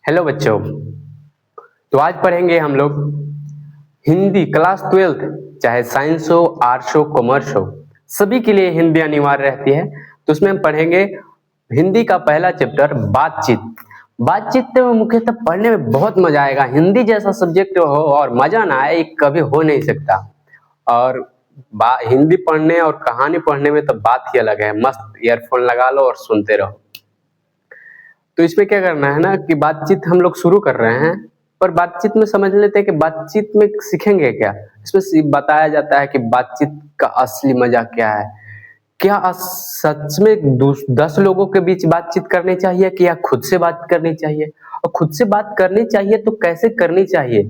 Hello बच्चों। तो आज पढ़ेंगे हम लोग हिंदी क्लास 12। चाहे साइंस हो, आर्ट्स हो, कॉमर्स हो, सभी के लिए हिंदी अनिवार्य रहती है। तो उसमें हम पढ़ेंगे हिंदी का पहला चैप्टर बातचीत। बातचीत में मुख्यतः पढ़ने में बहुत मजा आएगा। हिंदी जैसा सब्जेक्ट हो और मजा ना आए, ये कभी हो नहीं सकता। और हिंदी पढ़ने और कहानी पढ़ने में तो बात ही अलग है। मस्त ईयरफोन लगा लो और सुनते रहो। तो इसमें क्या करना है ना कि बातचीत हम लोग शुरू कर रहे हैं, पर बातचीत में समझ लेते हैं कि बातचीत में सीखेंगे क्या। इसमें बताया जाता है कि बातचीत का असली मजा क्या है। क्या सच में 10 लोगों के बीच बातचीत करनी चाहिए कि या खुद से बात करनी चाहिए, और खुद से बात करनी चाहिए तो कैसे करनी चाहिए।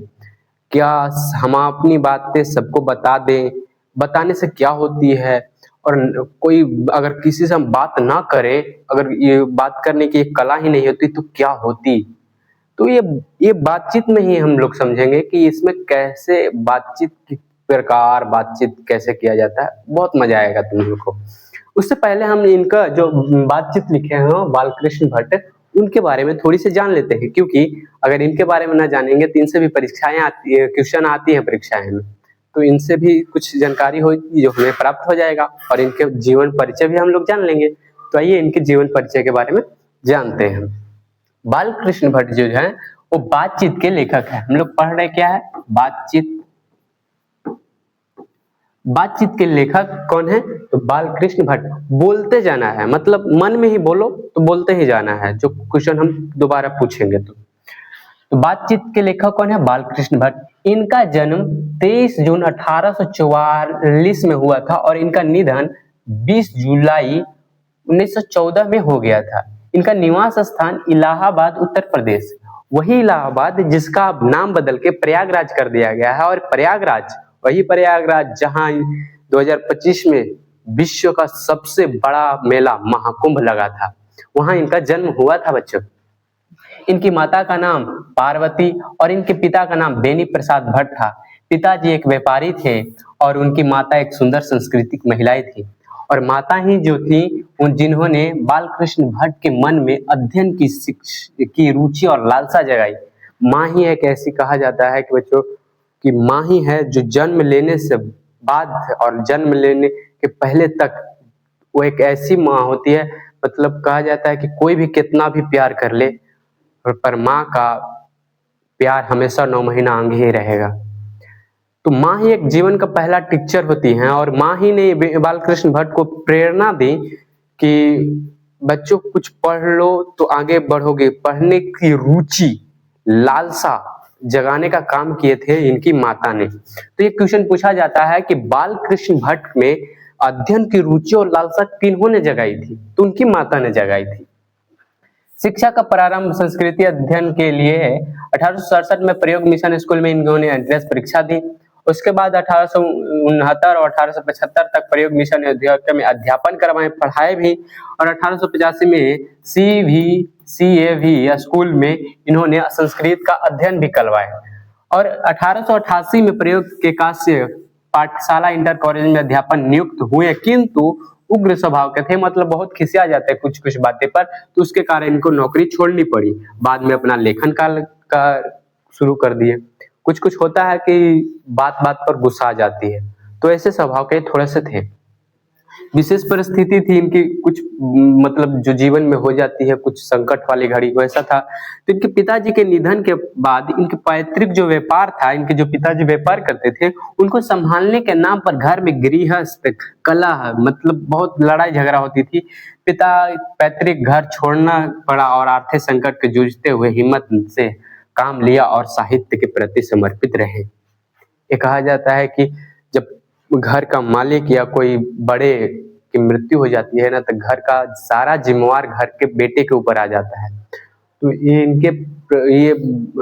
क्या हम अपनी बातें सबको बता दें, बताने से क्या होती है, और कोई अगर किसी से हम बात ना करें, अगर ये बात करने की एक कला ही नहीं होती तो क्या होती। तो ये बातचीत में ही हम लोग समझेंगे कि इसमें कैसे बातचीत की प्रकार, बातचीत कैसे किया जाता है। बहुत मजा आएगा तुम लोग को। उससे पहले हम इनका जो बातचीत लिखे हैं बालकृष्ण भट्ट, उनके बारे में थोड़ी सी जान लेते हैं, क्योंकि अगर इनके बारे में ना जानेंगे तो इनसे भी परीक्षाएं आती है, क्वेश्चन आती है परीक्षाएं में। तो इनसे भी कुछ जानकारी होगी जो हमें प्राप्त हो जाएगा, और इनके जीवन परिचय भी हम लोग जान लेंगे। तो आइए इनके जीवन परिचय के बारे में जानते हैं। बालकृष्ण भट्ट जो है वो बातचीत के लेखक है। हम लोग पढ़ रहे क्या है, बातचीत। बातचीत के लेखक कौन है, तो बालकृष्ण भट्ट। बोलते जाना है, मतलब मन में ही बोलो तो बोलते ही जाना है, जो क्वेश्चन हम दोबारा पूछेंगे। तो बातचीत के लेखक कौन है, बालकृष्ण भट्ट। इनका जन्म 23 जून 1844 में हुआ था और इनका निधन 20 जुलाई 1914 में हो गया था। इनका निवास स्थान इलाहाबाद, उत्तर प्रदेश। वही इलाहाबाद जिसका अब नाम बदल के प्रयागराज कर दिया गया है, और प्रयागराज वही प्रयागराज जहां 2025 में विश्व का सबसे बड़ा मेला महाकुंभ लगा था, वहां इनका जन्म हुआ था बच्चों। इनकी माता का नाम पार्वती और इनके पिता का नाम बेनी प्रसाद भट्ट था। पिताजी एक व्यापारी थे और उनकी माता एक सुंदर सांस्कृतिक महिलाएं थी। और माता ही जो थी उन जिन्होंने बालकृष्ण भट्ट के मन में अध्ययन की रुचि और लालसा जगाई। माँ ही एक ऐसी, कहा जाता है कि बच्चों कि माँ ही है जो जन्म लेने से बाद और जन्म लेने के पहले तक वो एक ऐसी माँ होती है। मतलब कहा जाता है कि कोई भी कितना भी प्यार कर ले, पर माँ का प्यार हमेशा 9 महीना आगे ही रहेगा। तो माँ ही एक जीवन का पहला टीचर होती हैं, और माँ ही ने बालकृष्ण भट्ट को प्रेरणा दी कि बच्चों कुछ पढ़ लो तो आगे बढ़ोगे। पढ़ने की रुचि, लालसा जगाने का काम किए थे इनकी माता ने। तो ये क्वेश्चन पूछा जाता है कि बालकृष्ण भट्ट में अध्ययन की रुचि और लालसा किन्होंने जगाई थी, तो उनकी माता ने जगाई थी। शिक्षा का प्रारंभ संस्कृति अध्ययन के लिए 1867 में प्रयोग मिशन स्कूल में इन्होंने एंट्रेंस परीक्षा दी। उसके बाद 1869 और 1875 तक प्रयोग मिशन अध्ययन में अध्यापन करवाए, पढ़ाए भी। और 1885 में CAV स्कूल में इन्होंने संस्कृत का अध्ययन भी करवाया। और 1888 में प्रयोग के काश्य पाठशाला इंटर कॉलेज में अध्यापन नियुक्त हुए, किंतु उग्र स्वभाव के थे, मतलब बहुत खिसिया जाते हैं कुछ कुछ बातें पर, तो उसके कारण इनको नौकरी छोड़नी पड़ी। बाद में अपना लेखन का शुरू कर दिए। कुछ कुछ होता है कि बात बात पर गुस्सा आ जाती है, तो ऐसे स्वभाव के थोड़े से थे। विशेष परिस्थिति थी इनकी कुछ, मतलब जो जीवन में हो जाती है कुछ संकट वाली घड़ी, वैसा था। तो इनके पिताजी के निधन के बाद इनके पैतृक जो व्यापार था, इनके जो पिताजी व्यापार करते थे, उनको संभालने के नाम पर घर में गृहस्थ कलह, मतलब बहुत लड़ाई झगड़ा होती थी। पिता पैतृक घर छोड़ना पड़ा और आर्थिक संकट के जूझते हुए हिम्मत से काम लिया और साहित्य के प्रति समर्पित रहे। ये कहा जाता है कि जब घर का मालिक या कोई बड़े की मृत्यु हो जाती है ना, तो घर का सारा जिम्मेवार घर के बेटे के ऊपर आ जाता है। तो ये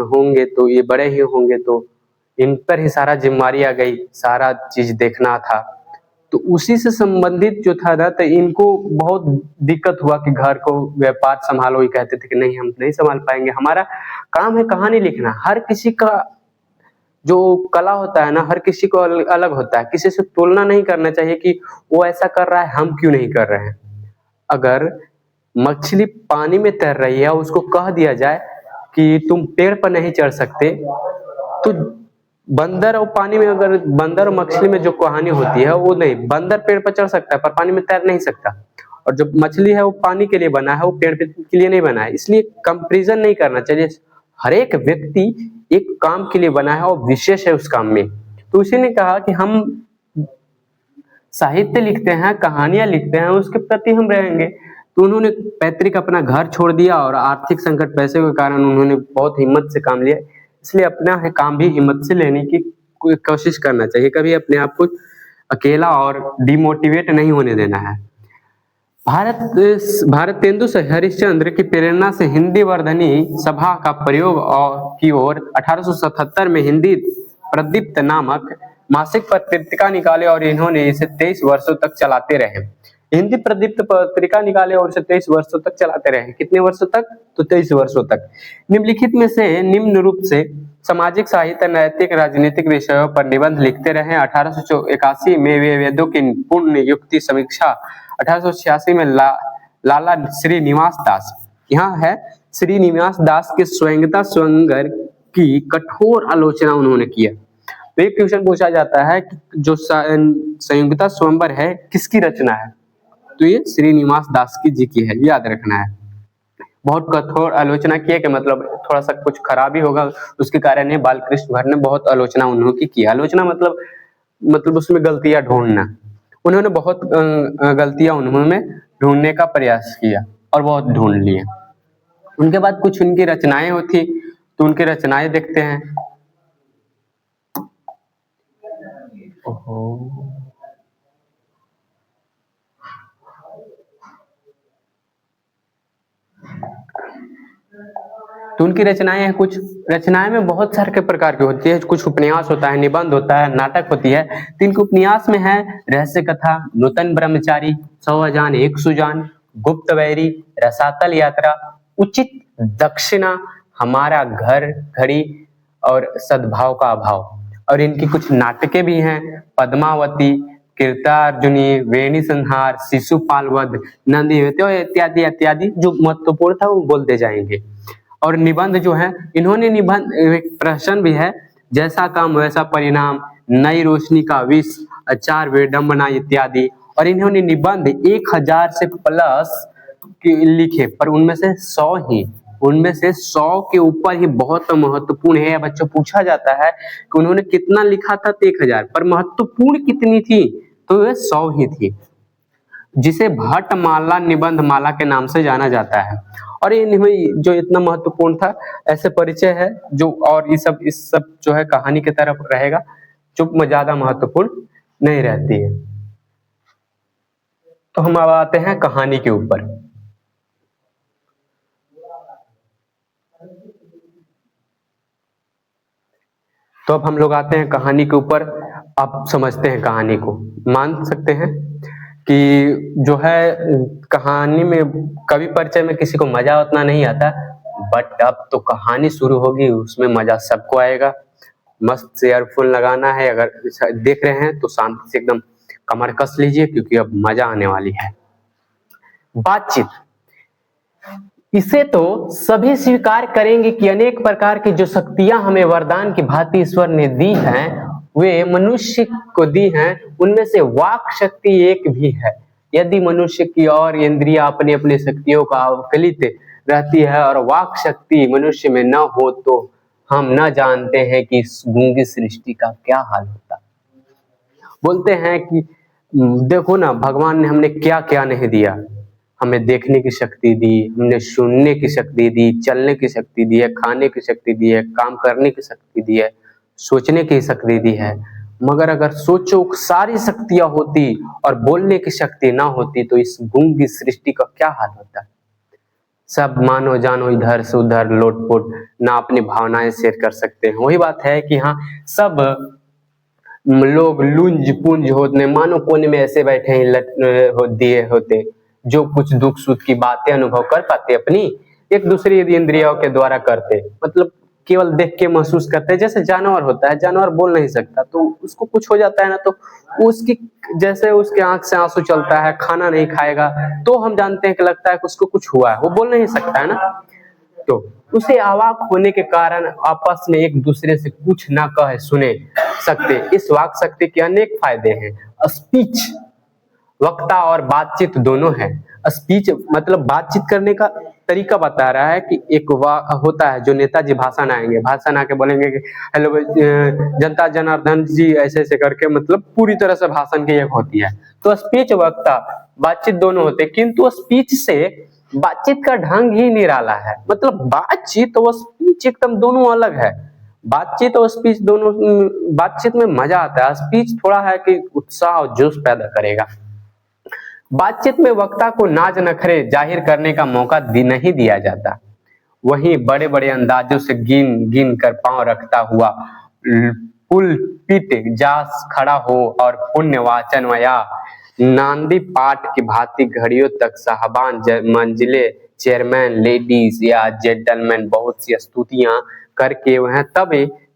होंगे तो ये बड़े ही होंगे, तो इन पर ही सारा जिम्मेवारी आ गई, सारा चीज देखना था। तो उसी से संबंधित जो था ना, तो इनको बहुत दिक्कत हुआ कि घर को व्यापार संभालो। ये कहते थे कि नहीं, हम नहीं संभाल पाएंगे, हमारा काम है कहानी लिखना। हर किसी का जो कला होता है ना, हर किसी को अलग होता है। किसी से तुलना नहीं करना चाहिए कि वो ऐसा कर रहा है हम क्यों नहीं कर रहे हैं। अगर मछली पानी में तैर रही है, उसको कह दिया जाए कि तुम पेड़ पर नहीं चढ़ सकते, तो बंदर और पानी में, अगर बंदर और मछली में जो कहानी होती है वो नहीं, बंदर पेड़ पर चढ़ सकता है पर पानी में तैर नहीं सकता, और जो मछली है वो पानी के लिए बना है, वो पेड़ के लिए नहीं बना है। इसलिए कंपैरिजन नहीं करना चाहिए। हर एक व्यक्ति एक काम के लिए बना है और विशेष है उस काम में। तो उसी ने कहा कि हम साहित्य लिखते हैं, कहानियां लिखते हैं, उसके प्रति हम रहेंगे। तो उन्होंने पैतृक अपना घर छोड़ दिया और आर्थिक संकट, पैसे के कारण उन्होंने बहुत हिम्मत से काम लिया। इसलिए अपना है काम भी हिम्मत से लेने की कोशिश करना चाहिए, कभी अपने आप को अकेला और डिमोटिवेट नहीं होने देना है। भारतेंदु हरिश्चंद्र की प्रेरणा से हिंदी वर्धनी सभा का प्रयोग की ओर 1877 में हिंदी प्रदीप्त नामक मासिक पत्रिका निकाले और इन्होंने इसे 23 वर्षों तक चलाते रहे। हिंदी प्रदीप्त पत्रिका निकाले और इसे 23 वर्षों तक चलाते रहे। कितने वर्षों तक? तो 23 वर्षों तक। निम्नलिखित में से निम्न रूप से सामाजिक, साहित्य, नैतिक, राजनीतिक विषयों पर निबंध लिखते रहे। 1881 में वे वेदों की पूर्ण युक्ति समीक्षा, 1886 में लाला श्रीनिवास दास, यहाँ है श्रीनिवास दास के स्वयंता स्वंगर की कठोर आलोचना उन्होंने किया। तो एक क्वेश्चन पूछा जाता है कि जो संयुक्ता स्वयंवर है किसकी रचना है? तो ये श्रीनिवास दास की जी की है, याद रखना है। बहुत कठोर आलोचना किया कि मतलब थोड़ा सा कुछ खराबी होगा उसके कारण ये बालकृष्ण भट्ट ने बहुत आलोचना उन्होंने की। आलोचना मतलब उसमें गलतियां ढूंढना। उन्होंने बहुत गलतियां उन्होंने ढूंढने का प्रयास किया और बहुत ढूंढ लिए। उनके बाद कुछ उनकी रचनाएं होती, तो उनकी रचनाएं देखते हैं। तो उनकी रचनाएं हैं, कुछ रचनाएं में बहुत सारे प्रकार की होती है। कुछ उपन्यास होता है, निबंध होता है, नाटक होती है। तो इनके उपन्यास में है रहस्य कथा, नूतन ब्रह्मचारी, 100 अजान 1 सुजान, गुप्त बैरी, रसातल यात्रा, उचित दक्षिणा, हमारा घर घड़ी और सद्भाव का अभाव। और इनकी कुछ नाटकें भी हैं, पद्मावती, कीर्तार्जुनी, वेणी संहार, शिशुपाल वध, नंदी इत्यादि इत्यादि। जो महत्वपूर्ण था वो बोलते जाएंगे। और निबंध जो है, इन्होंने निबंध, एक प्रश्न भी है, जैसा काम वैसा परिणाम, नई रोशनी का विष, अचार विडंबना इत्यादि। और इन्होंने निबंध 1000 से प्लस लिखे, पर उनमें से 100 के ऊपर ही बहुत महत्वपूर्ण है। बच्चों पूछा जाता है कि उन्होंने कितना लिखा था, तो 1000, पर महत्वपूर्ण कितनी थी? तो वे 100 ही थी, जिसे भट्टमाला निबंध माला के नाम से जाना जाता है। और इनमें जो इतना महत्वपूर्ण था, ऐसे परिचय है जो, और इस सब जो है कहानी की तरफ रहेगा, जो ज्यादा महत्वपूर्ण नहीं रहती है। तो हम अब आते हैं कहानी के ऊपर। तो अब हम लोग आते हैं कहानी के ऊपर। आप समझते हैं कहानी को, मान सकते हैं कि जो है कहानी में, कवि परिचय में किसी को मजा उतना नहीं आता, बट अब तो कहानी शुरू होगी, उसमें मजा सबको आएगा। मस्त से ईयरफोन लगाना है, अगर देख रहे हैं तो शांति से एकदम कमर कस लीजिए, क्योंकि अब मजा आने वाली है। बातचीत, इसे तो सभी स्वीकार करेंगे कि अनेक प्रकार की जो शक्तियां हमें वरदान की भांति ईश्वर ने दी हैं, वे मनुष्य को दी हैं। उनमें से वाक शक्ति एक भी है। यदि मनुष्य की और इंद्रियां अपनी अपनी शक्तियों का अवकलित रहती है और वाक शक्ति मनुष्य में न हो, तो हम न जानते हैं कि इस गूंगी सृष्टि का क्या हाल होता। बोलते हैं कि देखो ना, भगवान ने हमने क्या क्या नहीं दिया। हमें देखने की शक्ति दी, हमने सुनने की शक्ति दी, चलने की शक्ति दी है, खाने की शक्ति दी है, काम करने की शक्ति दी है, सोचने की शक्ति दी है। मगर अगर सोचो सारी शक्तियां होती और बोलने की शक्ति ना होती, तो इस गूंगी सृष्टि का क्या हाल होता। सब मानो जानो इधर से उधर लोटपोट, ना अपनी भावनाएं शेयर कर सकते हैं। वही बात है कि हाँ, सब लोग लुंज पुंज होते, मानो कोने में ऐसे बैठे ही दिए होते, जो कुछ दुख सुख की बातें अनुभव कर पाते अपनी एक दूसरी इंद्रियों के द्वारा करते। मतलब केवल देख के महसूस करते हैं। जैसे जानवर होता है, जानवर बोल नहीं सकता तो उसको कुछ हो जाता है ना, तो उसकी जैसे उसके आंख से आंसू चलता है, खाना नहीं खाएगा तो हम जानते हैं कि लगता है कि उसको कुछ हुआ है, वो बोल नहीं सकता है ना। तो उसे अवाक होने के कारण आपस में एक दूसरे से कुछ ना कह सुने सकते। इस वाक शक्ति के अनेक फायदे हैं। स्पीच, वक्ता और बातचीत दोनों है। स्पीच मतलब बातचीत करने का तरीका बता रहा है कि एक होता है जो नेताजी भाषण आएंगे, भाषण आके बोलेंगे कि हेलो जनता जनार्दन जी, ऐसे ऐसे करके मतलब पूरी तरह से भाषण की एक होती है। तो स्पीच वक्ता बातचीत दोनों होते हैं, किंतु स्पीच से बातचीत का ढंग ही निराला है। मतलब बातचीत और स्पीच एकदम दोनों अलग है। बातचीत और स्पीच दोनों, बातचीत में मजा आता है, स्पीच थोड़ा है कि उत्साह और जोश पैदा करेगा। बातचीत में वक्ता को नाज नखरे जाहिर करने का मौका नहीं दिया जाता। वहीं बड़े बड़े अंदाजों से गिन गिन कर पांव रखता हुआ पुलपिट जा खड़ा हो और पुण्य वाचन या नांदी पाठ की भांति घड़ियों तक साहबान मंजिले चेयरमैन लेडीज या जेंटलमैन बहुत सी स्तुतियां करके वह तब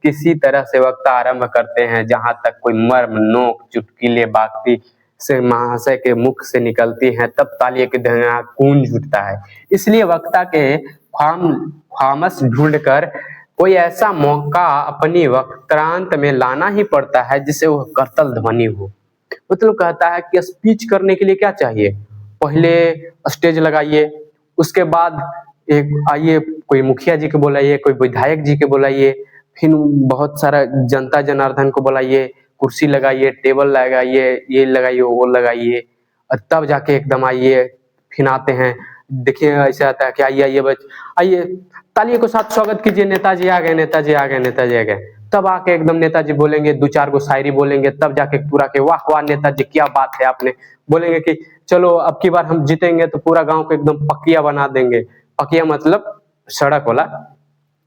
किसी तरह से वक्ता आरंभ करते हैं जहां तक कोई मर्म नोक चुटकीले बाकी से महाशय के मुख से निकलती हैं, तब तालियों की ध्वनि गूंज उठता है। इसलिए वक्ता के खामस ढूंढ कर कोई ऐसा मौका अपनी वक्तरांत में लाना ही पड़ता है जिसे वह करतल ध्वनि हो। मतलब कहता है कि स्पीच करने के लिए क्या चाहिए, पहले स्टेज लगाइए, उसके बाद एक आइए कोई मुखिया जी को बुलाइए, कोई विधायक जी के बुलाइए, फिर बहुत सारा जनता जनार्दन को बुलाइए, कुर्सी लगाइए, टेबल लगाइए, ये लगाइए वो लगाइए, और तब जाके एकदम आइए। फिर आते हैं, देखिए ऐसे आता है कि आइए आइए बच आइए, तालियों के साथ स्वागत कीजिए, नेताजी आ गए, नेताजी आ गए, नेताजी आ गए। तब आके एकदम नेताजी बोलेंगे, दो चार गो शायरी बोलेंगे, तब जाके पूरा के वाह वाह नेताजी क्या बात है आपने, बोलेंगे कि चलो अब की बार हम जीतेंगे तो पूरा गांव को एकदम पकिया बना देंगे। पकिया मतलब सड़क वाला,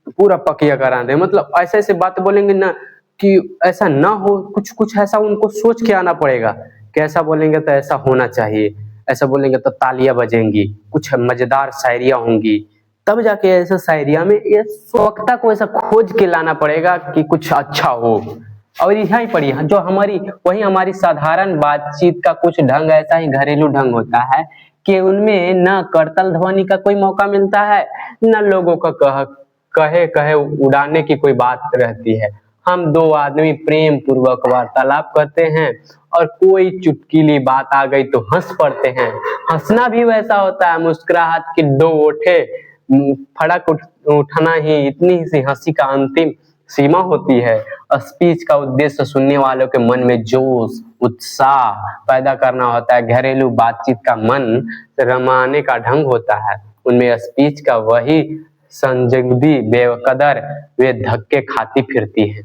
पूरा पकिया करा दे। मतलब ऐसे ऐसे बात बोलेंगे ना कि ऐसा ना हो, कुछ कुछ ऐसा उनको सोच के आना पड़ेगा कि ऐसा बोलेंगे तो ऐसा होना चाहिए, ऐसा बोलेंगे तो तालियां बजेंगी, कुछ मजेदार शायरियां होंगी, तब जाके ऐसा शायरिया में ये वक्ता को ऐसा खोज के लाना पड़ेगा कि कुछ अच्छा हो। और यही पड़ी जो हमारी वही हमारी साधारण बातचीत का कुछ ढंग ऐसा ही घरेलू ढंग होता है कि उनमें न करतल ध्वनि का कोई मौका मिलता है, न लोगों का कहे कहे उड़ाने की कोई बात रहती है। हम दो आदमी प्रेम पूर्वक वार्तालाप करते हैं और कोई चुटकीली बात आ गई तो हंस पड़ते हैं। हंसना भी वैसा होता है, मुस्कुराहट की दो ओठे फड़क उठना ही इतनी सी हंसी का अंतिम सीमा होती है। स्पीच का उद्देश्य सुनने वालों के मन में जोश उत्साह पैदा करना होता है। घरेलू बातचीत का मन रमाने का ढंग होता है, उनमें स्पीच का वही संजगदी बेकदर वे धक्के खाती फिरती है।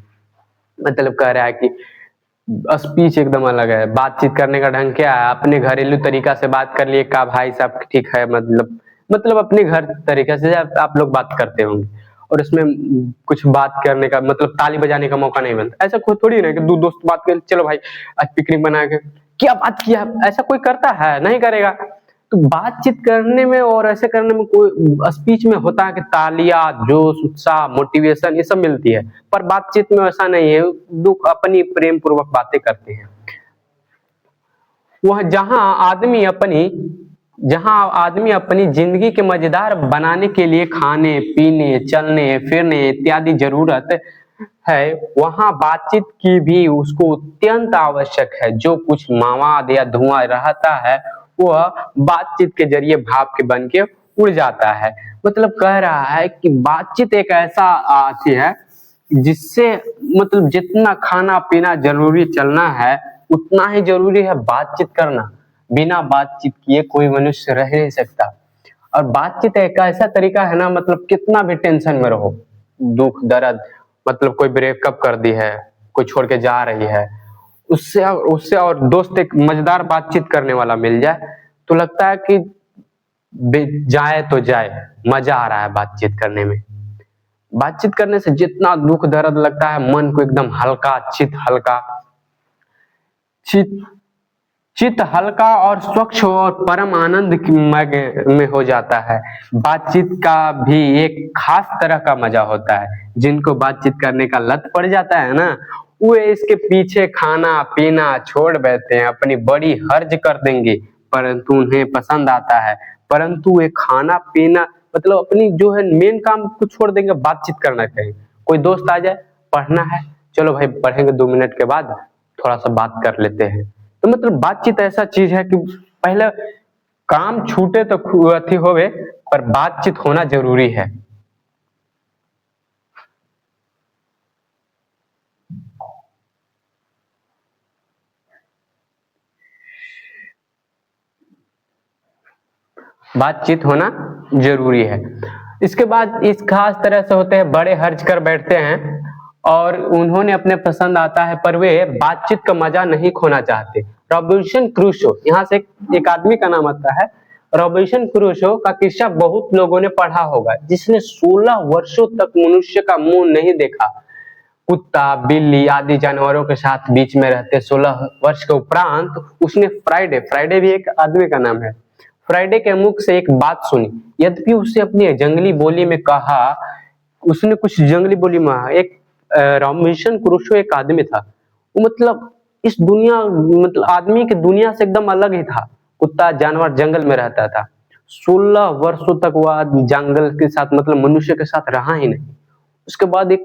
मतलब कह रहा है कि स्पीच एकदम अलग है, बातचीत करने का ढंग क्या है, अपने घरेलू तरीका से बात कर लिए का भाई साहब ठीक है, मतलब अपने घर तरीके से आप लोग बात करते होंगे और इसमें कुछ बात करने का मतलब ताली बजाने का मौका नहीं मिलता। ऐसा कोई थोड़ी ना कि दो दोस्त बात कर चलो भाई आज पिकनिक बना के क्या बात किया, ऐसा कोई करता है, नहीं करेगा। तो बातचीत करने में और ऐसे करने में कोई स्पीच में होता है कि तालियां जोश उत्साह मोटिवेशन ये सब मिलती है, पर बातचीत में ऐसा नहीं है, दुख अपनी प्रेम पूर्वक बातें करते हैं। वह जहां आदमी अपनी जिंदगी के मजेदार बनाने के लिए खाने पीने चलने फिरने इत्यादि जरूरत है, वहां बातचीत की भी उसको अत्यंत आवश्यक है। जो कुछ मवाद या धुआं रहता है वह बातचीत के जरिए भाप के बन के उड़ जाता है। मतलब कह रहा है कि बातचीत एक ऐसा आती है जिससे मतलब जितना खाना पीना जरूरी चलना है उतना ही जरूरी है बातचीत करना। बिना बातचीत किए कोई मनुष्य रह नहीं सकता। और बातचीत एक ऐसा तरीका है ना, मतलब कितना भी टेंशन में रहो, दुख दर्द, मतलब कोई ब्रेकअप कर दी है, कोई छोड़ के जा रही है, उससे और दोस्त एक मजेदार बातचीत करने वाला मिल जाए तो लगता है कि जाए तो जाए, मजा आ रहा है बातचीत करने में। बातचीत करने से जितना दुख दर्द लगता है मन को एकदम हल्का चित चित्त हल्का और स्वच्छ और परम आनंद में हो जाता है। बातचीत का भी एक खास तरह का मजा होता है। जिनको बातचीत करने का लत पड़ जाता है ना, वे इसके पीछे खाना पीना छोड़ बैठते हैं, अपनी बड़ी हर्ज कर देंगे, परंतु उन्हें पसंद आता है। परंतु वे खाना पीना मतलब अपनी जो है मेन काम को छोड़ देंगे, बातचीत करना कहीं। कोई दोस्त आ जाए, पढ़ना है, चलो भाई पढ़ेंगे 2 मिनट के बाद, थोड़ा सा बात कर लेते हैं। तो मतलब बातचीत ऐसा चीज है कि पहले काम छूटे तो अथी होवे, पर बातचीत होना जरूरी है। बातचीत होना जरूरी है। इसके बाद इस खास तरह से होते हैं, बड़े हर्ज कर बैठते हैं और उन्होंने अपने पसंद आता है, पर वे बातचीत का मजा नहीं खोना चाहते। रॉबिन्सन क्रूसो, यहाँ से एक आदमी का नाम आता है। रॉबिन्सन क्रूसो का किस्सा बहुत लोगों ने पढ़ा होगा, जिसने 16 वर्षों तक मनुष्य का मुंह नहीं देखा। कुत्ता बिल्ली आदि जानवरों के साथ बीच में रहते 16 वर्ष के उपरांत उसने फ्राइडे भी एक आदमी का नाम है, फ्राइडे के मुख से एक बात सुनी। यद्यपि उसने अपनी जंगली बोली में कहा, उसने कुछ जंगली बोली में, एक रॉबिन्सन क्रूसो एक आदमी था, वो मतलब इस दुनिया मतलब आदमी की दुनिया से एकदम अलग ही था। कुत्ता जानवर जंगल में रहता था, 16 वर्षों तक वह जंगल के साथ मतलब मनुष्य के साथ रहा ही नहीं। उसके बाद एक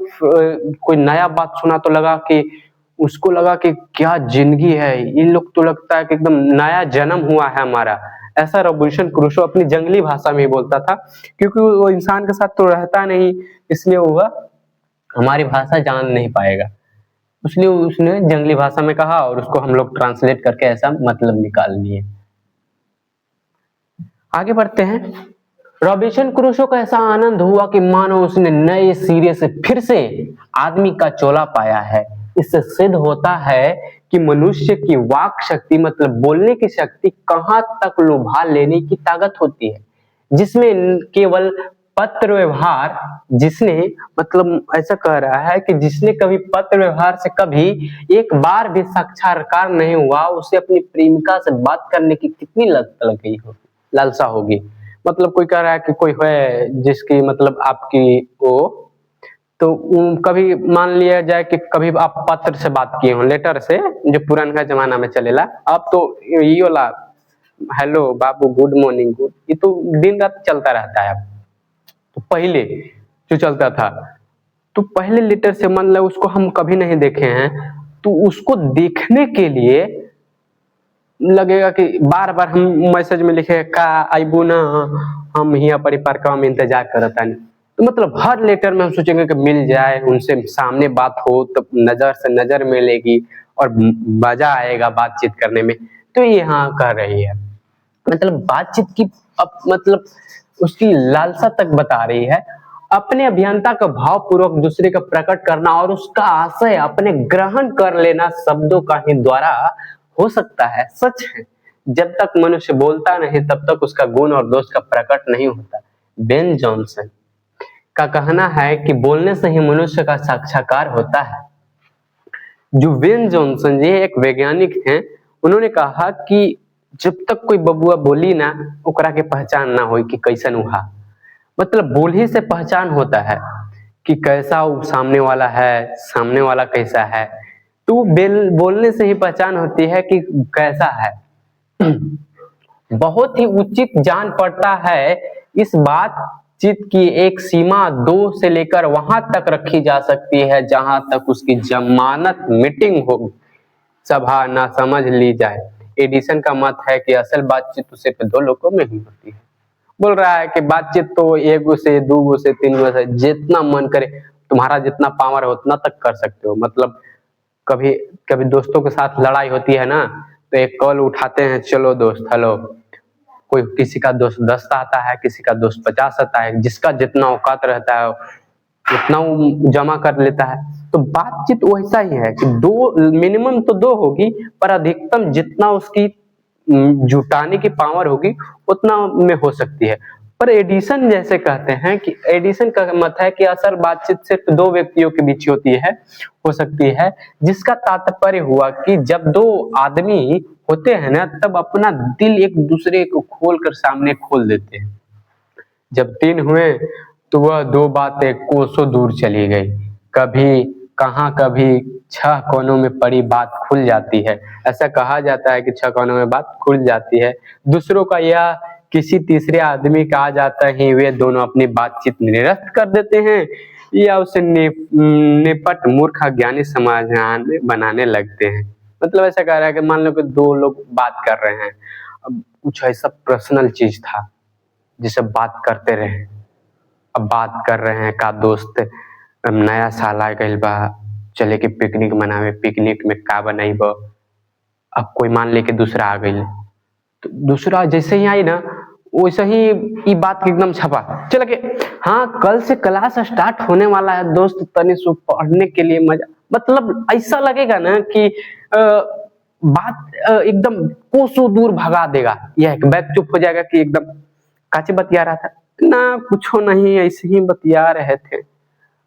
कोई नया बात सुना तो लगा कि उसको लगा कि क्या जिंदगी है, इन लोग तो लगता है कि एकदम नया जन्म हुआ है हमारा। ऐसा रॉबिन्सन क्रूसो अपनी जंगली भाषा में ही बोलता था, क्योंकि वो इंसान के साथ तो रहता नहीं, इसलिए वो हमारी भाषा जान नहीं पाएगा, इसलिए उसने जंगली भाषा में कहा और उसको हम लोग ट्रांसलेट करके ऐसा मतलब निकाल लिए। आगे बढ़ते हैं। रॉबिन्सन क्रूसो को ऐसा आनंद हुआ कि मानो उसने नए सिरे से फिर से आदमी का चोला पाया है। इससे सिद्ध होता है कि मनुष्य की वाक शक्ति मतलब बोलने की शक्ति कहां तक लुभा लेने की ताकत होती है, जिसमें केवल पत्र व्यवहार, जिसने मतलब ऐसा कह रहा है कि जिसने कभी पत्र व्यवहार से कभी एक बार भी साक्षात्कार नहीं हुआ, उसे अपनी प्रेमिका से बात करने की कितनी लालसा होगी। मतलब कोई कह रहा है कि कोई है जिसकी मतलब आपकी वो, तो कभी मान लिया जाए कि कभी आप पत्र से बात किए हो, लेटर से, जो पुराना जमाना में चलेला। अब तो ये वाला हेलो बाबू गुड मॉर्निंग गुड, ये तो दिन रात चलता रहता है। तो पहले जो चलता था, तो पहले लेटर से मतलब उसको हम कभी नहीं देखे हैं, तो उसको देखने के लिए लगेगा कि बार बार हम मैसेज में लिखे का आइबू ना, हम यहाँ परिपार में इंतजार करता नहीं। तो मतलब हर लेटर में हम सोचेंगे कि मिल जाए, उनसे सामने बात हो तो नजर से नजर मिलेगी और मजा आएगा बातचीत करने में। तो ये यहाँ कर रही है, मतलब बातचीत की अब मतलब उसकी लालसा तक बता रही है। अपने अभियंता का भाव पूर्वक दूसरे का प्रकट करना और उसका आशय अपने ग्रहण कर लेना शब्दों का ही द्वारा हो सकता है। सच है, जब तक मनुष्य बोलता नहीं तब तक उसका गुण और दोष का प्रकट नहीं होता। बेन जॉनसन का कहना है कि बोलने से ही मनुष्य का साक्षात्कार होता है। जो बेन जॉनसन जी एक वैज्ञानिक हैं, उन्होंने कहा कि जब तक कोई बबुआ बोली ना, ओकरा के पहचान ना हो कि कैसन हुआ। मतलब बोल ही से पहचान होता है कि कैसा वो सामने वाला है, सामने वाला कैसा है। तो बोलने से ही पहचान होती है कि कैसा है। बहुत ही उचित जान पड़ता है, इस बातचीत की एक सीमा 2 से लेकर वहां तक रखी जा सकती है जहां तक उसकी जमानत मीटिंग हो, सभा ना समझ ली जाए। एडिसन का मत है कि असल बातचीत तो सिर्फ 2 लोगों में ही होती है। बोल रहा है कि बातचीत तो 1 से 2 से 3 से जितना मन करे, तुम्हारा जितना पावर है उतना तक कर सकते हो। मतलब कभी कभी दोस्तों के साथ लड़ाई होती है ना, तो एक कॉल उठाते हैं, चलो दोस्त हेलो। कोई किसी का दोस्त 10 आता है, किसी का दोस्त 50 आता है, जिसका जितना औकात रहता है उतना वो जमा कर लेता है। तो बातचीत वैसा ही है कि 2 मिनिमम तो 2 होगी, पर अधिकतम जितना उसकी जुटाने की पावर होगी उतना में हो सकती है। पर एडिसन जैसे कहते हैं कि एडिसन का मत है कि असल बातचीत सिर्फ 2 व्यक्तियों के बीच हो सकती है, जिसका तात्पर्य हुआ कि जब 2 आदमी होते हैं ना, तब अपना दिल एक दूसरे को खोल कर सामने खोल देते हैं। जब 3 हुए तो वह 2 बातें कोसों दूर चली गई। कभी कहाँ कभी 6 कोनों में पड़ी बात खुल जाती है। ऐसा कहा जाता है कि 6 कोनों में बात खुल जाती है। दूसरों का या किसी तीसरे आदमी का आ जाता ही वे दोनों अपनी बातचीत निरस्त कर देते हैं या उसे निपट मूर्ख ज्ञानी समाधान बनाने लगते हैं। मतलब ऐसा कह रहा है कि मान लो कि 2 लोग बात कर रहे हैं, अब कुछ ऐसा पर्सनल चीज था जिसे बात करते रहे। अब बात कर रहे हैं का दोस्त नया साल आ गइल बा, चले के पिकनिक मनावे, पिकनिक में का बनाइब। अब कोई मान ले कि दूसरा आ गइल, तो दूसरा जैसे ही आई ना वैसे ही ई बात के एकदम छपा चल के, हाँ कल से क्लास स्टार्ट होने वाला है दोस्त, तनी सु पढ़ने के लिए मजा, मतलब ऐसा लगेगा ना कि बात एकदम कोसों दूर भगा देगा। यह एक बैक चुप हो जाएगा कि एकदम काचे बतिया रहा था ना, कुछ नहीं ऐसे ही बतिया रहे थे।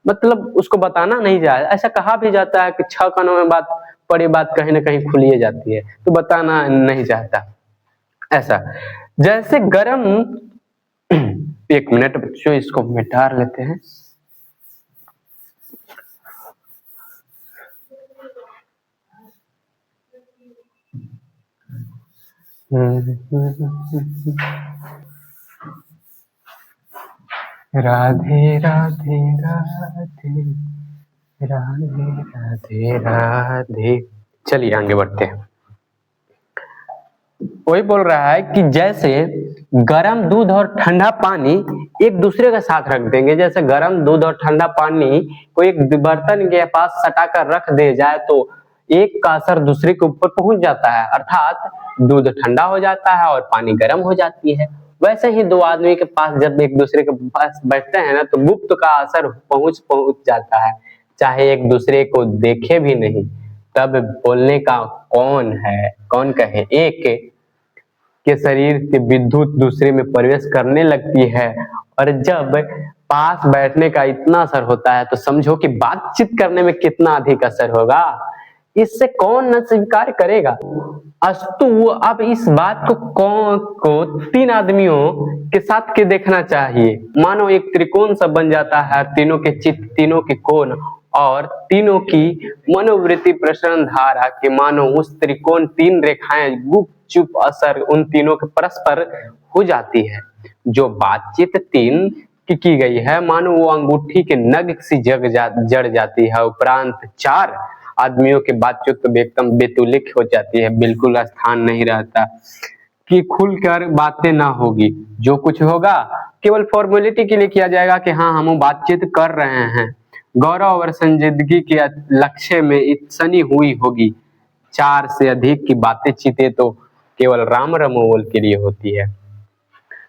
मतलब उसको बताना नहीं जाए। ऐसा कहा भी जाता है कि 6 कानों में बात पड़ी बात कहीं ना कहीं खुली जाती है, तो बताना नहीं चाहता। ऐसा जैसे गरम एक मिनट बच्चों, इसको मिटा लेते हैं। राधे राधे राधे राधे राधे राधे। चलिए आगे बढ़ते हैं। वही बोल रहा है कि जैसे गरम दूध और ठंडा पानी एक दूसरे का साथ रख देंगे, जैसे गरम दूध और ठंडा पानी को एक बर्तन के पास सटाकर रख दे जाए तो एक का असर दूसरे के ऊपर पहुंच जाता है, अर्थात दूध ठंडा हो जाता है और पानी गर्म हो जाती है। वैसे ही 2 आदमी के पास जब एक दूसरे के पास बैठते हैं ना, तो गुप्त का असर पहुंच जाता है, चाहे एक दूसरे को देखे भी नहीं। तब बोलने का कौन कहे, एक के शरीर के विद्युत दूसरे में प्रवेश करने लगती है, और जब पास बैठने का इतना असर होता है तो समझो कि बातचीत करने में कितना अधिक असर होगा। इससे कौन न स्वीकार करेगा। अस्तु अब इस बात को 3 आदमियों के साथ के देखना चाहिए। मानो एक त्रिकोण सा बन जाता है, तीनों के चित्त, तीनों के कोण और तीनों की मनोवृत्ति प्रसरण धारा के मानो उस त्रिकोण 3 रेखाएं गुपचुप असर उन तीनों के परस्पर हो जाती है। जो बातचीत 3 की गई है, मानो वो अंगूठी के नग सी जड़ जाती है। उपरांत 4 आदमियों के बातचीत तो एकदम बेतुलिक हो जाती है, बिल्कुल स्थान नहीं रहता कि खुलकर बातें ना होगी। जो कुछ होगा केवल फॉर्मेलिटी के लिए किया जाएगा कि हाँ हम बातचीत कर रहे हैं। गौरव और संजीदगी के लक्ष्य में इतनी हुई होगी। 4 से अधिक की बातें चीतें तो केवल राम रमोल के लिए होती है।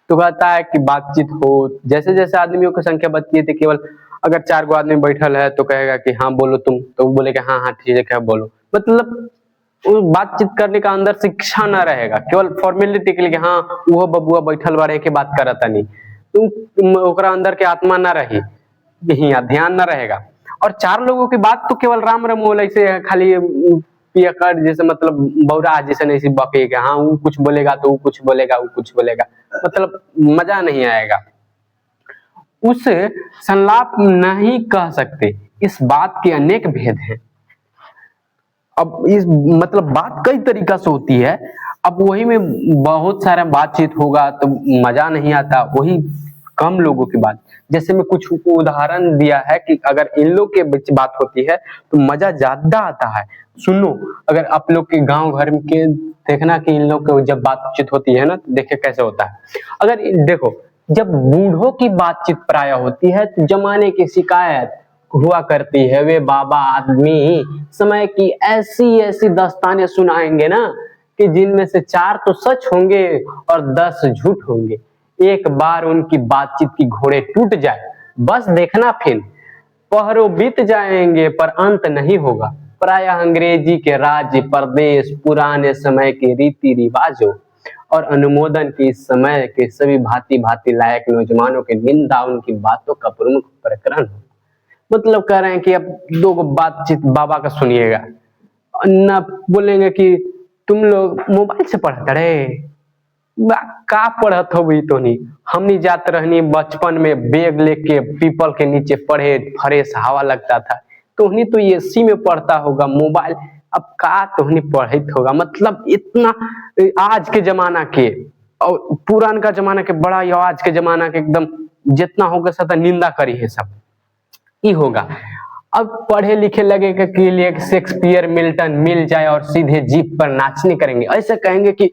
तो कहता है कि बातचीत हो, जैसे जैसे आदमियों की संख्या बढ़ती है, तो केवल अगर 4 गो आदमी बैठल है तो कहेगा कि हाँ बोलो तुम, तो बोलेगा हाँ हाँ ठीक है बोलो। मतलब वो बातचीत करने का अंदर से इच्छा ना रहेगा, केवल फॉर्मेलिटी के लिए कि हाँ वो बबुआ बैठल बारे के बात करता नहीं, तुम ओकरा अंदर के आत्मा ना रही, ध्यान ना रहेगा। और 4 लोगों की बात तो केवल राम रमोल ऐसे खाली पियकर जैसे, मतलब बौरा जैसे नहीं बकेगा, हाँ वो कुछ बोलेगा तो वो कुछ बोलेगा, वो कुछ बोलेगा, मतलब मजा नहीं आएगा। उस संलाप नहीं कह सकते, इस बात के अनेक भेद हैं। अब इस मतलब बात कई तरीका से होती है। अब वही में बहुत सारा बातचीत होगा तो मजा नहीं आता, वही कम लोगों की बात। जैसे मैं कुछ उदाहरण दिया है कि अगर इन लोग के बीच बात होती है तो मजा ज्यादा आता है। सुनो, अगर आप लोग के गांव घर के देखना कि इन लोग को जब बातचीत होती है ना, तो देखे कैसे होता है। अगर देखो, जब बूढ़ों की बातचीत प्राय होती है तो जमाने की शिकायत हुआ करती है। वे बाबा आदमी समय की ऐसी ऐसी दास्तानें सुनाएंगे ना कि जिनमें से 4 तो सच होंगे और 10 झूठ होंगे। एक बार उनकी बातचीत की घोड़े टूट जाए, बस देखना फिर पहरों बीत जाएंगे पर अंत नहीं होगा। प्रायः अंग्रेजी के राज्य प्रदेश, पुराने समय के रीति रिवाजों और अनुमोदन के इस समय के सभी भांति भांति लायक नौजवानों की निंदा उनकी बातों का प्रमुख प्रकरण हो। मतलब कह रहे हैं कि अब 2 बातचीत बाबा का सुनिएगा, न बोलेंगे कि तुम लोग मोबाइल से पढ़त रहे? का पढ़त हो भी तो नहीं, हमनी जाते रहनी बचपन में बैग लेके पीपल के नीचे पढ़े, फ्रेश हवा लगता था। तोहनी तो एसी में पढ़ता होगा, मोबाइल अब का तोहनी पढ़त होगा, मतलब इतना आज के जमाना के और पुरान का जमाना के बड़ा या आज के जमाना के एकदम जितना होगा सदा निंदा करी है सब ही होगा। अब पढ़े लिखे लगेगा के लिए शेक्सपियर मिल्टन मिल जाए और सीधे जीप पर नाचने करेंगे, ऐसे कहेंगे कि।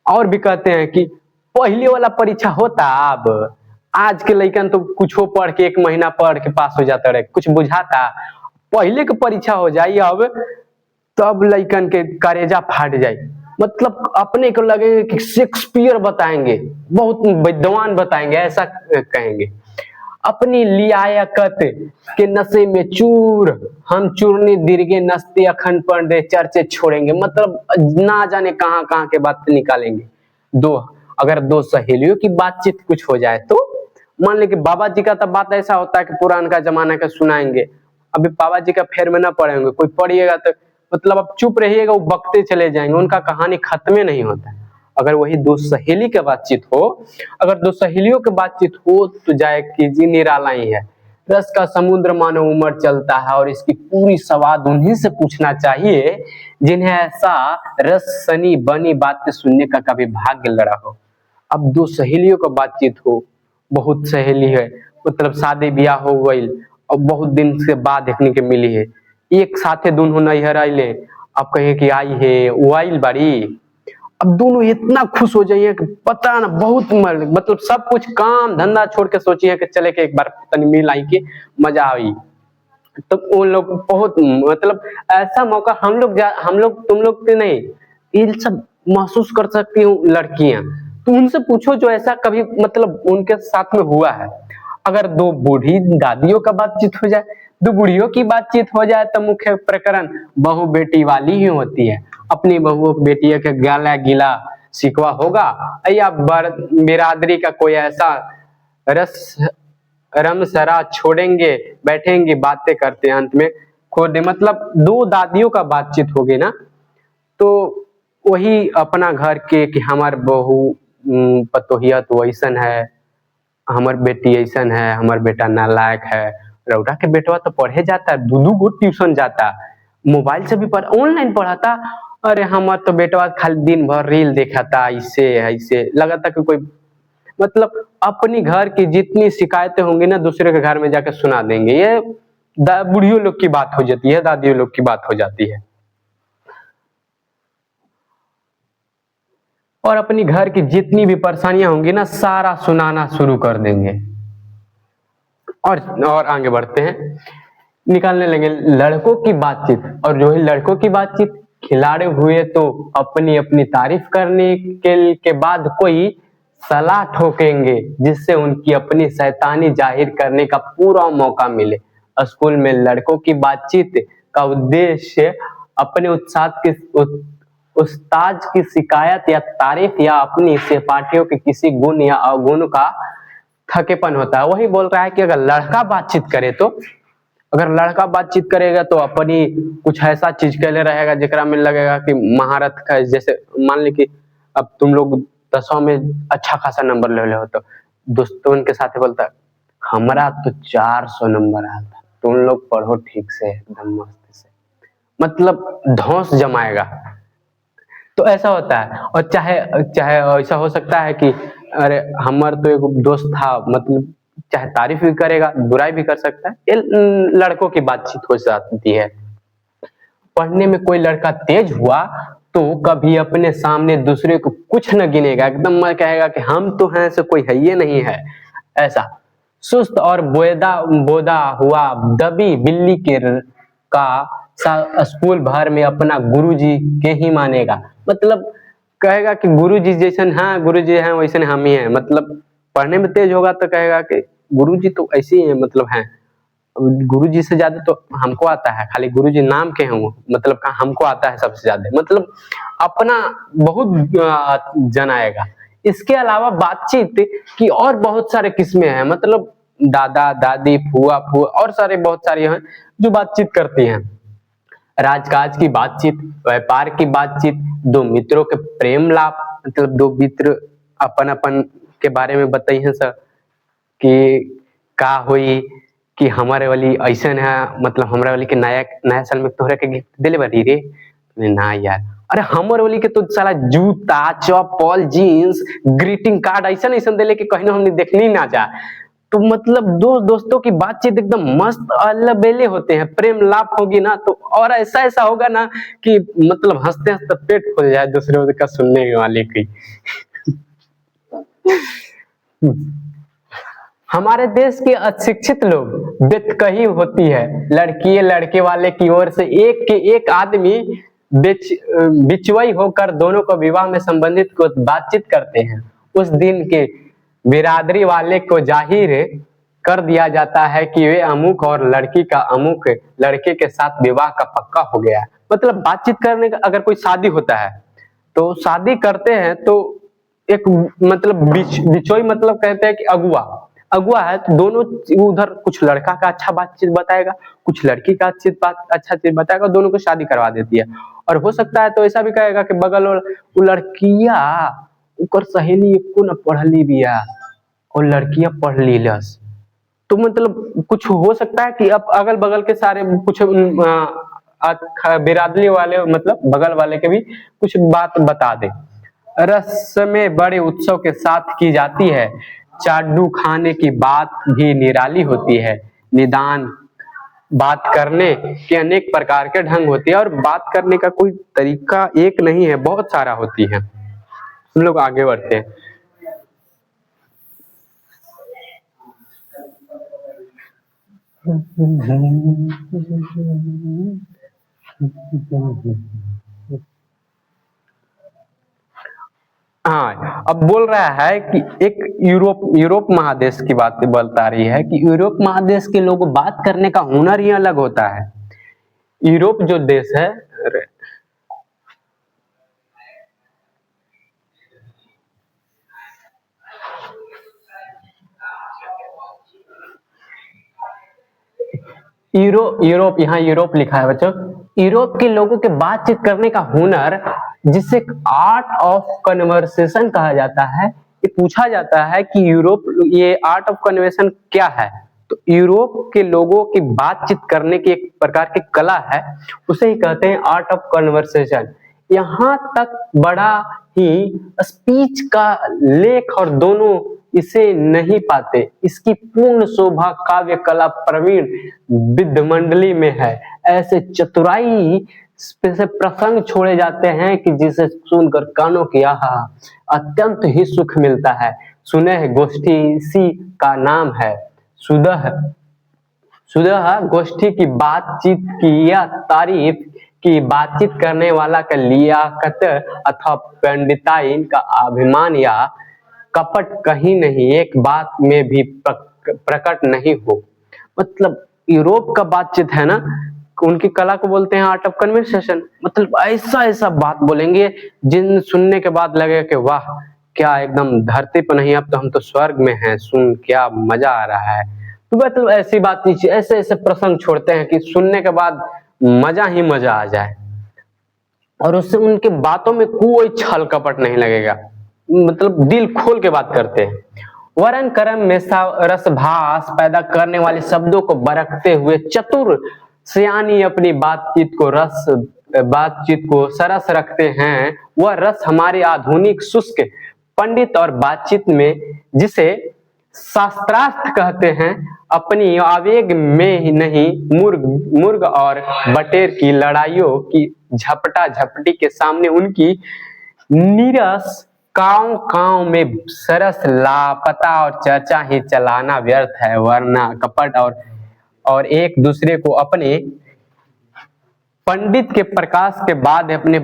और भी कहते हैं कि पहले वाला परीक्षा होता, अब आज के लइकन तो कुछ पढ़ के 1 महीना पढ़ के पास हो जाता रहे, कुछ बुझाता। पहले के परीक्षा हो जाए अब, तब लइकन के करेजा फाट जाए, मतलब अपने को लगेगा कि शेक्सपियर बताएंगे, बहुत विद्वान बताएंगे, ऐसा कहेंगे। अपनी लियाकत के नशे में चूर, हम चूरनी दीर्घे नस्ते अखंड पंडे चर्चे छोड़ेंगे, मतलब ना जाने कहां कहां के बात निकालेंगे। अगर दो सहेलियों की बातचीत कुछ हो जाए तो मान ले कि बाबा जी का तो बात ऐसा होता है कि पुरान का जमाना का सुनाएंगे, अभी बाबा जी का फेर में ना पढ़ेंगे, कोई पढ़िएगा तो मतलब अब चुप रहिएगा, वो बकते चले जाएंगे, उनका कहानी खत्म नहीं होता है। अगर वही दो सहेली की बातचीत हो, अगर दो सहेलियों की बातचीत हो तो जाए कीजिए, निराला ही है। रस का समुद्र मानो उमड़ चलता है और इसकी पूरी सवाद उन्हीं से पूछना चाहिए जिन्हें ऐसा रस सनी बनी बातें सुनने का कभी भाग्य लड़ा हो। अब दो सहेलियों का बातचीत हो, बहुत सहेली है, मतलब शादी ब्याह हो गई और बहुत दिन से बाद देखने के मिली है, एक साथे दोनों नैहर आइले, अब कहे कि आई है वो आइल बाड़ी, अब दोनों इतना खुश हो जाइए कि पता ना बहुत मतलब सब कुछ काम धंधा छोड़ के सोचिए कि चले के एक बार तनी मिल आई के मजा आई। तो वो लोग बहुत मतलब ऐसा मौका हम लोग तुम लोग के नहीं, ये सब महसूस कर सकती हूँ लड़कियां, तो उनसे पूछो जो ऐसा कभी मतलब उनके साथ में हुआ है। अगर दो बूढ़ी दादियों का बातचीत हो जाए, दो बुढ़ियों की बातचीत हो जाए तो मुख्य प्रकरण बहू बेटी वाली ही होती है। अपनी बहू बेटियों के गाला गिला शिकवा होगा या बिरादरी का कोई ऐसा रस रमसरा छोड़ेंगे, बैठेंगे बातें करते अंत में खो दे, मतलब दो दादियों का बातचीत होगी ना, तो वही अपना घर के कि हमार बहू पतोहिया तो ऐसन है, हमार बेटी ऐसन है, हमार बेटा नालायक है, रउरा के बेटवा तो पढ़े जाता, दू गो ट्यूशन जाता, मोबाइल से भी पढ़ ऑनलाइन पढ़ाता, अरे हमार तो बेटवा खाली दिन भर रील देखता, इससे ऐसे लगाता कि कोई मतलब अपनी घर की जितनी शिकायतें होंगी ना दूसरे के घर में जाकर सुना देंगे। ये बुढ़ियों लोग की बात हो जाती है, दादियों लोग की बात हो जाती है, और अपनी घर की जितनी भी परेशानियां होंगी ना सारा सुनाना शुरू कर देंगे। और आगे बढ़ते हैं, निकालने लगे लड़कों की बातचीत, और जो है लड़कों की बातचीत खिलाड़े हुए तो अपनी अपनी तारीफ करने के बाद कोई सलाह ठोकेंगे जिससे उनकी अपनी शैतानी जाहिर करने का पूरा मौका मिले। स्कूल में लड़कों की बातचीत का उद्देश्य अपने उस्ताद की शिकायत या तारीफ या अपनी सहपाठियों के किसी गुण या अवगुण का थकेपन होता है। वही बोल रहा है कि अगर लड़का बातचीत करे तो, अगर लड़का बातचीत करेगा तो अपनी कुछ ऐसा चीज कहले रहेगा जेकरा में लगेगा कि महारत का, जैसे मान ली कि अब तुम लोग 10वीं में अच्छा खासा नंबर ले हो तो दोस्तों के साथ बोलता हमारा तो 400 नंबर आया था, तुम लोग पढ़ो ठीक से एकदम मस्त से, मतलब धौंस जमाएगा। तो ऐसा होता है। और चाहे चाहे ऐसा हो सकता है कि अरे हमार तो एक दोस्त था, मतलब चाहे तारीफ भी करेगा बुराई भी कर सकता है, ये लड़कों की बातचीत हो जाती है। पढ़ने में कोई लड़का तेज हुआ तो कभी अपने सामने दूसरे को कुछ न गिनेगा, एकदम मैं कहेगा कि हम तो हैं से कोई है ये नहीं है, ऐसा सुस्त और बोदा हुआ दबी बिल्ली के का स्कूल भर में अपना गुरुजी के ही मानेगा, मतलब कहेगा कि गुरुजी जैसन, हाँ गुरुजी हैं वैसे हम ही हैं, मतलब पढ़ने में तेज होगा तो कहेगा कि गुरुजी तो ऐसे ही है, मतलब हैं गुरुजी से ज्यादा तो हमको आता है, खाली गुरुजी नाम के हैं वो, मतलब हमको आता है सबसे ज्यादा, मतलब अपना बहुत जनाएगा। इसके अलावा बातचीत की और बहुत सारे किस्में हैं, मतलब दादा दादी फुआ और सारे बहुत सारी हैं जो बातचीत करती हैं। राजकाज की बातचीत, व्यापार की बातचीत, दो मित्रों के प्रेम लाभ, मतलब दो मित्र अपन अपन के बारे में बताई हैं सर कि का हुई कि हमारे वाली ऐसा है, मतलब हमारे वाली के नया नया साल में तोहरा के गिफ्ट दिले बारी रे। ना यार, अरे हमर वाली के तो साला जूता, चप्पल, जीन्स, ग्रीटिंग कार्ड ऐसा ऐसा दिले कि कहीं हमने देखनी ना जा। तो मतलब दोस्तों की बातचीत एकदम मस्त अलबेले होते हैं, प्रेम लाभ होगी ना तो और ऐसा ऐसा होगा ना कि मतलब हंसते हंसते पेट खुल जाए दूसरे का सुनने वाले की। हमारे देश के अशिक्षित लोग बेतकही होती है, लड़की लड़के वाले की ओर से एक के एक आदमी बिचवई होकर दोनों को विवाह में संबंधित को बातचीत करते हैं। उस दिन के बिरादरी वाले को जाहिर कर दिया जाता है कि वे अमुक और लड़की का अमुक लड़के के साथ विवाह का पक्का हो गया है। मतलब बातचीत करने का, अगर कोई शादी होता है तो शादी करते हैं तो एक मतलब बिचोई मतलब कहते हैं कि अगुआ है तो दोनों उधर कुछ लड़का का अच्छा बातचीत बताएगा, कुछ लड़की का अच्छा चीज बताएगा, दोनों को शादी करवा देती है। और हो सकता है तो ऐसा भी कहेगा कि बगल वो लड़किया उकर सहेली एको न पढ़ली बिया और लड़कियां पढ़ ली लस, तो मतलब कुछ हो सकता है कि अब अगल बगल के सारे कुछ बिरादरी वाले मतलब बगल वाले के भी कुछ बात बता दे। रस्में बड़े उत्सव के साथ की जाती है। चाडू खाने की बात भी निराली होती है। निदान बात करने के अनेक प्रकार के ढंग होते हैं और बात करने का कोई तरीका एक नहीं है, बहुत सारा होती है। हम लोग आगे बढ़ते हैं। हाँ, अब बोल रहा है कि एक यूरोप महादेश की बात बता रही है कि यूरोप महादेश के लोग बात करने का हुनर ही अलग होता है। यूरोप जो देश है, यूरोप यहाँ यूरोप लिखा है बच्चों। यूरोप के लोगों के बातचीत करने का हुनर, जिसे आर्ट ऑफ कन्वर्सेशन कहा जाता है, ये पूछा जाता है कि यूरोप ये आर्ट ऑफ कन्वर्सेशन क्या है, तो यूरोप के लोगों की बातचीत करने की एक प्रकार की कला है, उसे ही कहते हैं आर्ट ऑफ कन्वर्सेशन। यहाँ तक बड़ा ही स्पीच का लेख और दोनों इसे नहीं पाते। इसकी पूर्ण शोभा काव्य कला प्रवीण विद्ध मंडली में है। ऐसे चतुराई से प्रसंग छोड़े जाते हैं कि जिसे सुनकर कानों की आहा अत्यंत ही सुख मिलता है। सुने गोष्ठी इसी का नाम है। सुदह गोष्ठी की बातचीत की या तारीफ की बातचीत करने वाला का लियाकत अथवा पंडिताई का अभिमान या कपट कहीं नहीं एक बात में भी प्रकट नहीं हो। मतलब यूरोप का बातचीत है ना, उनकी कला को बोलते हैं आर्ट ऑफ कन्वर्सेशन। मतलब ऐसा ऐसा बात बोलेंगे जिन सुनने के बाद लगे कि वाह क्या एकदम धरती पर नहीं, अब तो हम तो स्वर्ग में हैं, सुन क्या मजा आ रहा है। तो मतलब ऐसी बात नहीं, ऐसे ऐसे प्रसंग छोड़ते हैं कि सुनने के बाद मजा ही मजा आ जाए और उससे उनके बातों में कोई छल कपट नहीं लगेगा, मतलब दिल खोल के बात करते हैं। वरन कर्म में रसभास पैदा करने वाले शब्दों को बरकते हुए चतुर सियानी अपनी बातचीत को सरस रखते हैं। वह रस हमारे आधुनिक शुष्क पंडित और बातचीत में, जिसे शास्त्रार्थ कहते हैं, अपनी आवेग में ही नहीं मुर्ग और बटेर की लड़ाइयों की झपटा झपटी के सामने उनकी नीरस काव में सरस लापता और चर्चा ही चलाना व्यर्थ है। वरना कपट और एक दूसरे को अपने पंडित के प्रकाश के बाद अपने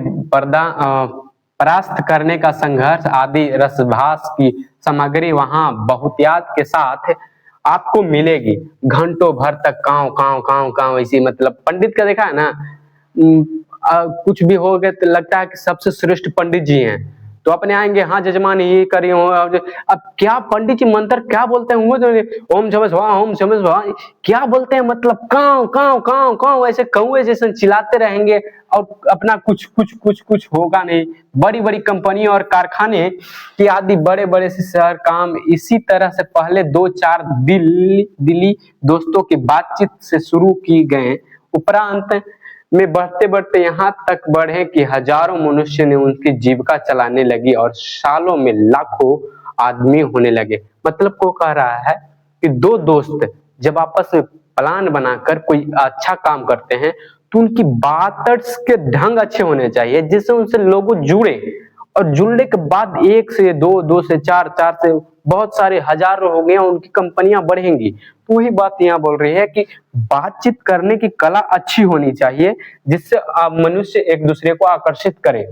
परास्त करने का संघर्ष आदि रसभास की सामग्री वहां बहुतियात के साथ आपको मिलेगी। घंटों भर तक काव काव काव काव ऐसी, मतलब पंडित का देखा है ना, कुछ भी हो गया तो लगता है कि सबसे श्रेष्ठ पंडित जी हैं, तो अपने आएंगे, हाँ जजमान ये करिए। अब क्या पंडित जी मंत्र क्या बोलते हैं, वो ओम शमस भवा, ओम शमस भवा क्या बोलते हैं, मतलब काव काव काव काव ऐसे कौए जैसे चिल्लाते रहेंगे और अपना कुछ कुछ कुछ कुछ होगा नहीं। बड़ी बड़ी कंपनी और कारखाने की आदि बड़े बड़े से शहर काम इसी तरह से पहले 2-4 दिल्ली दोस्तों की बातचीत से शुरू की गए, उपरांत में बढ़ते बढ़ते यहाँ तक बढ़े कि हजारों मनुष्य ने उनकी जीविका चलाने लगी और सालों में लाखों आदमी होने लगे। मतलब को कह रहा है कि दो दोस्त जब आपस में प्लान बनाकर कोई अच्छा काम करते हैं तो उनकी बात के ढंग अच्छे होने चाहिए जिससे उनसे लोग जुड़े, और जुड़ने के बाद 1 से 2, 2 से 4, 4 से बहुत सारे हजारों हो गए, उनकी कंपनियां बढ़ेंगी। तो वही बात यहाँ बोल रही है कि बातचीत करने की कला अच्छी होनी चाहिए जिससे मनुष्य एक दूसरे को आकर्षित करे।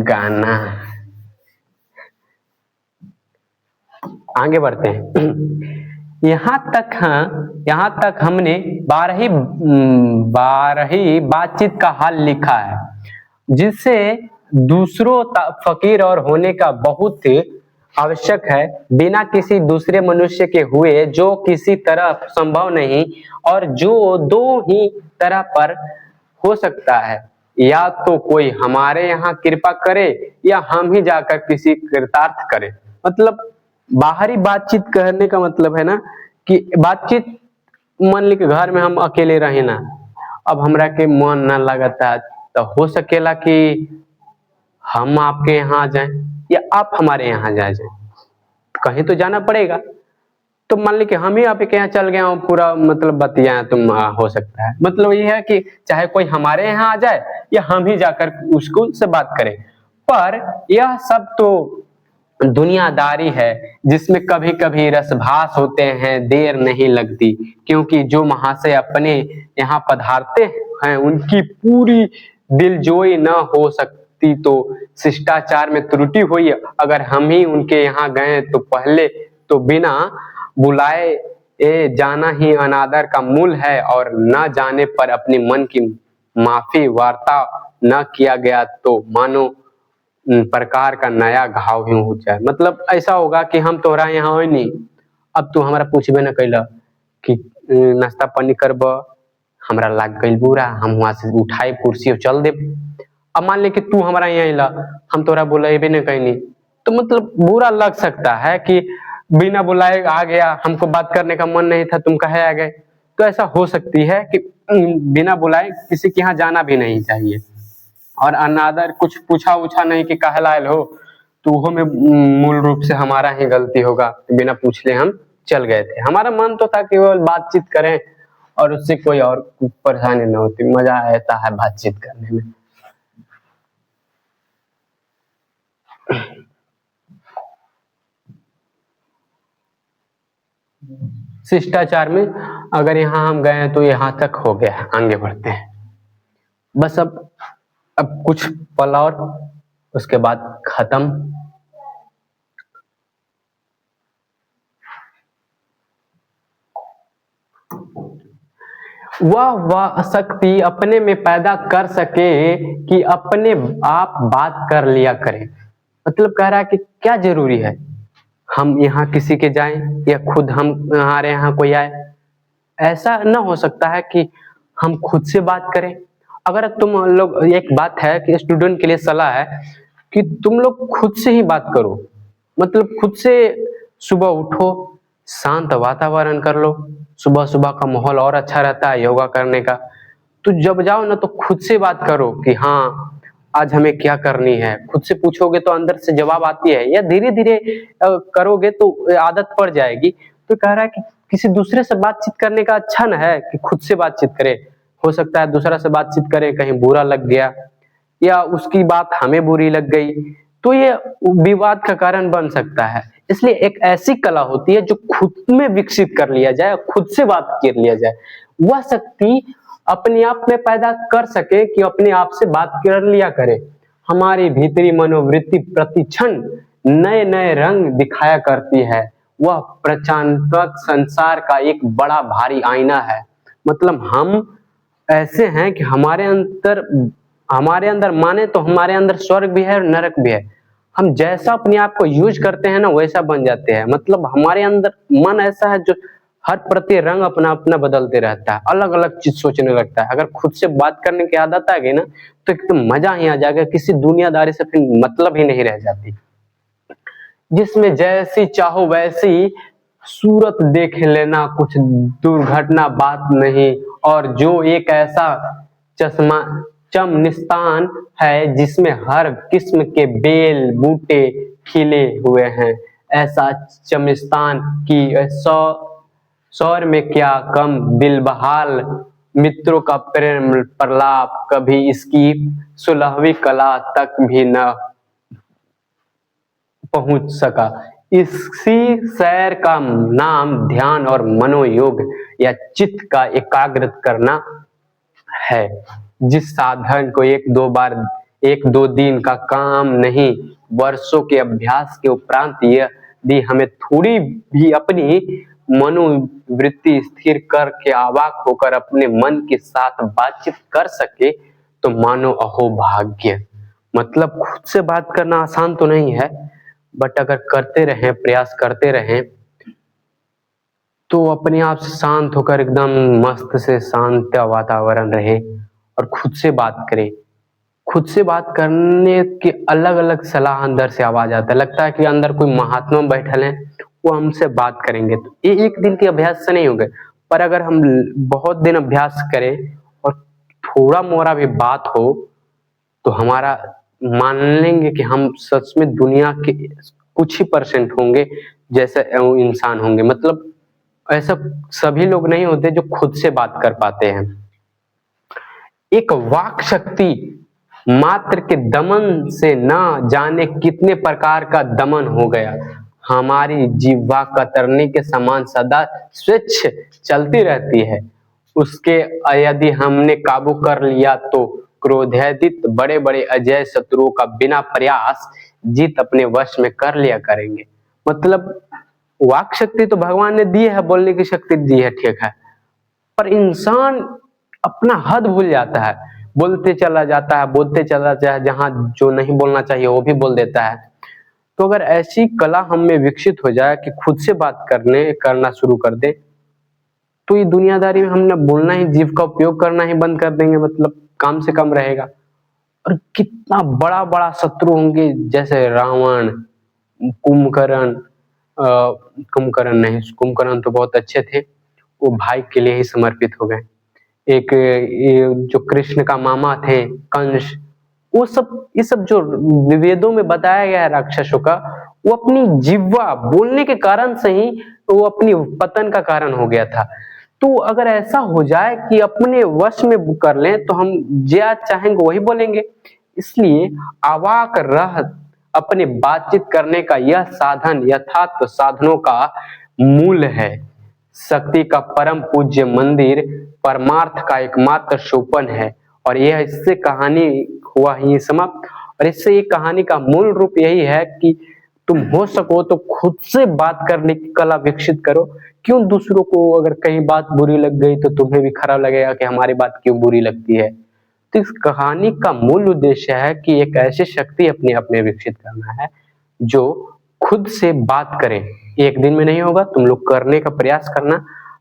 गाना आगे बढ़ते हैं। यहाँ तक हमने 12 बातचीत का हाल लिखा है जिससे दूसरों फकीर और होने का बहुत आवश्यक है, बिना किसी दूसरे मनुष्य के हुए जो किसी तरह संभव नहीं, और जो दो ही तरह पर हो सकता है, या तो कोई हमारे यहाँ कृपा करे या हम ही जाकर किसी कृतार्थ करें। मतलब बाहरी बातचीत करने का मतलब है ना कि बातचीत मान ली कि घर में हम अकेले रहे ना, अब हमरा के मन ना लगता तो हो सकेला कि हम आपके यहाँ आ जाएं या आप हमारे यहाँ जाए, कहीं तो जाना पड़ेगा। तो मान ली कि हम ही आपके यहाँ चल गए और पूरा मतलब बतिया तुम हो सकता है। मतलब ये है कि चाहे कोई हमारे यहाँ आ जाए या हम ही जाकर उसको से बात करें, पर यह सब तो दुनियादारी है जिसमें कभी कभी रसभास होते हैं, देर नहीं लगती, क्योंकि जो महाशय अपने यहाँ पधारते हैं उनकी पूरी दिलजोई न हो सकती तो शिष्टाचार में त्रुटि हुई। अगर हम ही उनके यहाँ गए तो पहले तो बिना बुलाए जाना ही अनादर का मूल है, और न जाने पर अपने मन की माफी वार्ता न किया गया तो मानो प्रकार का नया घाव ही हो जाए। मतलब ऐसा होगा कि हम तोहरा यहाँ हो नहीं, अब तू हमारा पूछबे न कैला कि नाश्ता पानी करब, हमरा लाग गइल बुरा, हम वहां से उठाए कुर्सी और चल दे। अब मान ले कि तू हमारा यहाँ अला, हम तोरा बुलाएबे न कैनी, तो मतलब बुरा लग सकता है कि बिना बुलाए आ गया, हमको बात करने का मन नहीं था, तुम कहे आ गए। तो ऐसा हो सकती है कि बिना बुलाए किसी के यहाँ जाना भी नहीं चाहिए, और अनादर कुछ पूछा उछा नहीं कि काहे लायल हो, तो वो में मूल रूप से हमारा ही गलती होगा, बिना पूछले हम चल गए थे। हमारा मन तो था केवल बातचीत करें और उससे कोई और परेशानी न होती, मजा आता है बातचीत करने में। शिष्टाचार में अगर यहाँ हम गए तो यहाँ तक हो गया, आगे बढ़ते हैं। बस अब कुछ पल और उसके बाद खत्म। वह शक्ति अपने में पैदा कर सके कि अपने आप बात कर लिया करे। मतलब कह रहा है कि क्या जरूरी है हम यहाँ किसी के जाएं या खुद हम हमारे यहाँ कोई आए। ऐसा ना हो सकता है कि हम खुद से बात करें। अगर तुम लोग, एक बात है कि स्टूडेंट के लिए सलाह है कि तुम लोग खुद से ही बात करो। मतलब खुद से सुबह उठो, शांत वातावरण कर लो, सुबह सुबह का माहौल और अच्छा रहता है योगा करने का। तो जब जाओ ना तो खुद से बात करो कि हाँ आज हमें क्या करनी है। खुद से पूछोगे तो अंदर से जवाब आती है, या धीरे धीरे करोगे तो आदत पड़ जाएगी। तो कह रहा है कि किसी दूसरे से बातचीत करने का अच्छा न है कि खुद से बातचीत करे। हो सकता है दूसरा से बातचीत करे, कहीं बुरा लग गया या उसकी बात हमें बुरी लग गई, तो ये विवाद का कारण बन सकता है। इसलिए एक ऐसी कला होती है जो खुद में विकसित कर लिया जाए, खुद से बात कर लिया जाए। वह शक्ति अपने आप में पैदा कर सके कि अपने आप से बात कर लिया करे। हमारी भीतरी मनोवृत्ति प्रतिक्षण नए नए रंग दिखाया करती है। वह प्रचान्त्मक संसार का एक बड़ा भारी आईना है। मतलब हम ऐसे हैं कि हमारे अंदर माने तो हमारे अंदर स्वर्ग भी है और नरक भी है। हम जैसा अपने आप को यूज करते हैं ना वैसा बन जाते हैं। मतलब हमारे अंदर मन ऐसा है जो हर प्रति रंग अपना अपना बदलते रहता है, अलग अलग चीज सोचने लगता है। अगर खुद से बात करने की आदत आ गई ना तो एकदम मजा ही आ जाएगा, किसी दुनियादारी से फिर मतलब ही नहीं रह जाती। जिसमें जैसी चाहो वैसी सूरत देख लेना, कुछ दुर्घटना बात नहीं। और जो एक ऐसा चश्मा चमनिस्तान है जिसमें हर किस्म के बेल बूटे खिले हुए हैं, ऐसा चमनिस्तान की सौ सौर में क्या कम दिलबहाल मित्रों का प्रेम प्रलाप कभी इसकी 16वीं कला तक भी न पहुंच सका। इसी सैर का नाम ध्यान और मनोयोग या चित्त का एकाग्रत करना है। जिस साधन को एक दो दिन का काम नहीं, वर्षों के अभ्यास के उपरांत यदि हमें थोड़ी भी अपनी मनोवृत्ति स्थिर करके अवाक होकर अपने मन के साथ बातचीत कर सके तो मानो अहोभाग्य। मतलब खुद से बात करना आसान तो नहीं है, बट अगर करते रहें, प्रयास करते रहें तो अपने आप से शांत होकर एकदम मस्त से शांत वातावरण रहे और खुद से बात करें। खुद से बात करने के अलग अलग सलाह अंदर से आवाज आता है, लगता है कि अंदर कोई महात्मा बैठल है, वो हमसे बात करेंगे। तो ये एक दिन के अभ्यास से नहीं होगा, पर अगर हम बहुत दिन अभ्यास करें और थोड़ा मोड़ा भी बात हो तो हमारा मान लेंगे कि हम सच में दुनिया के कुछ ही परसेंट होंगे जैसे इंसान होंगे। मतलब ऐसा सभी लोग नहीं होते जो खुद से बात कर पाते हैं। एक वाक शक्ति मात्र के दमन से न जाने कितने प्रकार का दमन हो गया। हमारी जिह्वा कतरने के समान सदा स्वच्छ चलती रहती है। उसके यदि हमने काबू कर लिया तो क्रोधान्वित बड़े बड़े अजय शत्रुओं का बिना प्रयास जीत अपने वश में कर लिया करेंगे। मतलब वाक शक्ति तो भगवान ने दी है, बोलने की शक्ति दी है, ठीक है, पर इंसान अपना हद भूल जाता है, बोलते चला जाता है, बोलते चला जाता है, जहां जो नहीं बोलना चाहिए वो भी बोल देता है। तो अगर ऐसी कला हम में विकसित हो जाए कि खुद से बात करना शुरू कर दे तो ये दुनियादारी में हम ना बोलना ही, जीभ का उपयोग करना ही बंद कर देंगे। मतलब काम से कम रहेगा। और कितना बड़ा बड़ा शत्रु होंगे, जैसे रावण, कुंभकर्ण। कुंभकर्ण नहीं, कुंभकर्ण तो बहुत अच्छे थे, वो भाई के लिए ही समर्पित हो गए। एक ये जो कृष्ण का मामा थे कंस, वो सब, ये सब जो वेदों में बताया गया है राक्षसों का, वो अपनी जिह्वा बोलने के कारण से ही वो अपनी पतन का कारण हो गया था। तो अगर ऐसा हो जाए कि अपने वश में कर लें तो हम जो चाहेंगे वही बोलेंगे। इसलिए अवाक रह अपने बातचीत करने का यह साधन यथार्थ साधनों का मूल है। शक्ति का परम पूज्य मंदिर परमार्थ का एकमात्र सोपान है। और यह इससे कहानी हुआ ही समाप्त। और इससे ये कहानी का मूल रूप यही है कि तुम हो सको तो खुद से बात करने की कला विकसित करो। क्यों दूसरों को अगर कहीं बात बुरी लग गई तो तुम्हें भी खराब लगेगा कि हमारी बात क्यों बुरी लगती है। तो इस कहानी का मूल उद्देश्य है कि एक ऐसी शक्ति अपने आप में विकसित करना है जो खुद से बात करे। एक दिन में नहीं होगा, तुम लोग करने का प्रयास करना।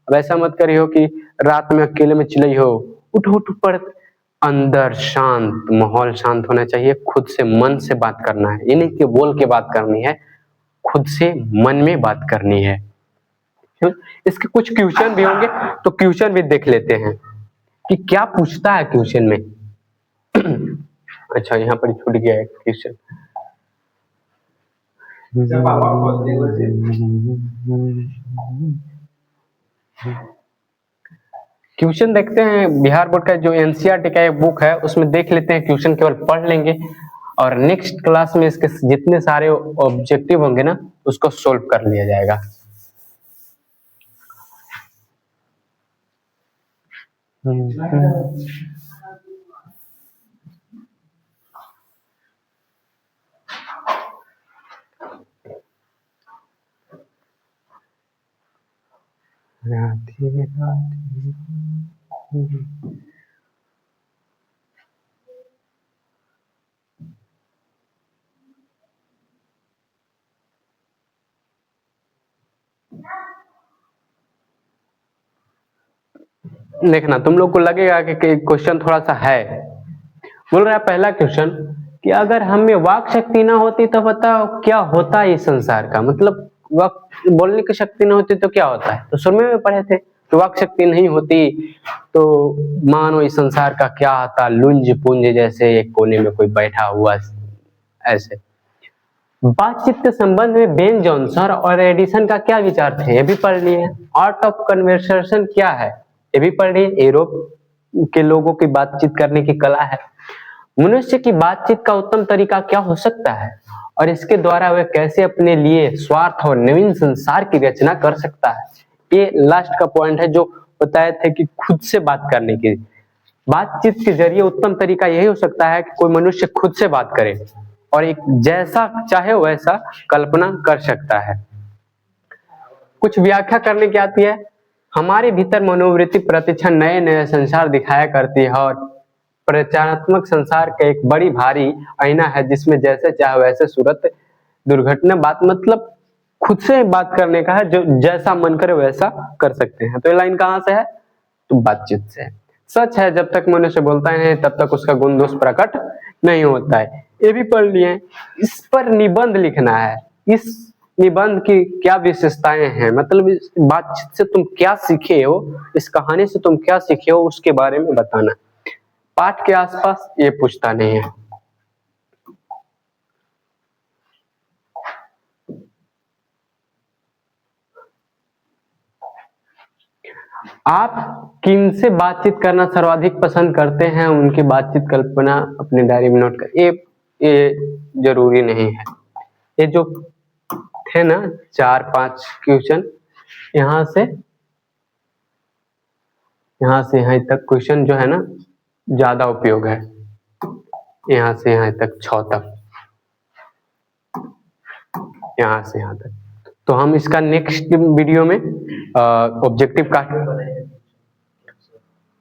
अब ऐसा मत करियो कि रात में अकेले में चिल्लाई हो, उठ उठ पड़। अंदर शांत माहौल, शांत होना चाहिए। खुद से मन से बात करना है, ये नहीं कि बोल के बात करनी है, खुद से मन में बात करनी है। इसके कुछ क्वेश्चन भी होंगे, तो क्वेश्चन भी देख लेते हैं कि क्या पूछता है क्वेश्चन में। अच्छा, यहाँ पर छूट गया एक क्वेश्चन। क्वेश्चन देखते हैं। बिहार बोर्ड का जो एनसीईआरटी का एक बुक है उसमें देख लेते हैं, क्वेश्चन केवल पढ़ लेंगे और नेक्स्ट क्लास में इसके जितने सारे ऑब्जेक्टिव होंगे ना उसको सोल्व कर लिया जाएगा। राधे राधे। देखना तुम लोग को लगेगा कि क्वेश्चन थोड़ा सा है। बोल रहा है पहला क्वेश्चन कि अगर हमें वाक शक्ति ना होती तो बताओ क्या होता है इस संसार का, मतलब वाक बोलने की शक्ति ना होती तो क्या होता है। तो शुरू में पढ़े थे तो वाक शक्ति नहीं होती तो मानो इस संसार का क्या आता, लुंज पुंज जैसे एक कोने में कोई बैठा हुआ ऐसे। बातचीत के संबंध में बेन जॉनसन और एडिसन का क्या विचार थे, ये भी पढ़ लिए। आर्ट ऑफ कन्वर्सेशन क्या है, ये भी पढ़ लिए। यूरोप के लोगों की बातचीत करने की कला है। मनुष्य की बातचीत का उत्तम तरीका क्या हो सकता है और इसके द्वारा वह कैसे अपने लिए स्वार्थ और नवीन संसार की रचना कर सकता है। ये लास्ट का पॉइंट है जो बताए थे कि खुद से बात करने की। बातचीत के जरिए उत्तम तरीका यही हो सकता है कि कोई मनुष्य खुद से बात करे और एक जैसा चाहे वैसा कल्पना कर सकता है। कुछ व्याख्या करने की आती है। हमारे भीतर मनोवृत्ति प्रतिक्षण नए नए संसार दिखाया करती है और प्रचारात्मक संसार का एक बड़ी भारी आईना है जिसमें जैसे चाहे वैसे सूरत दुर्घटना बात, मतलब खुद से बात करने का है, जो जैसा मन करे वैसा कर सकते हैं। तो ये लाइन कहाँ से है, तो बातचीत से है। सच है जब तक मनुष्य बोलता है तब तक उसका गुण दोष प्रकट नहीं होता है, ये भी पढ़ लिए। इस पर निबंध लिखना है। इस निबंध की क्या विशेषताएं हैं, मतलब इस बातचीत से तुम क्या सीखे हो, इस कहानी से तुम क्या सीखे हो उसके बारे में बताना। पाठ के आसपास ये पूछता नहीं है। आप किनसे बातचीत करना सर्वाधिक पसंद करते हैं, उनकी बातचीत कल्पना अपनी डायरी में नोट कर। ये जरूरी नहीं है। ये जो थे ना 4-5 क्वेश्चन, यहाँ से यहाँ तक क्वेश्चन जो है ना ज्यादा उपयोग है। यहाँ से यहाँ तक 6 तक, यहाँ से यहाँ तक। तो हम इसका नेक्स्ट वीडियो में ऑब्जेक्टिव का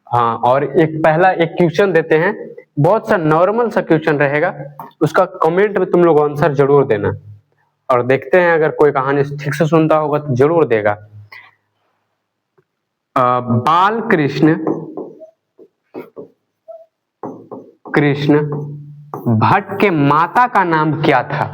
हाँ, और एक पहला एक क्वेश्चन देते हैं, बहुत सा नॉर्मल सा क्वेश्चन रहेगा, उसका कमेंट में तुम लोग आंसर जरूर देना और देखते हैं अगर कोई कहानी ठीक से सुनता होगा तो जरूर देगा। बाल कृष्ण भट्ट के माता का नाम क्या था,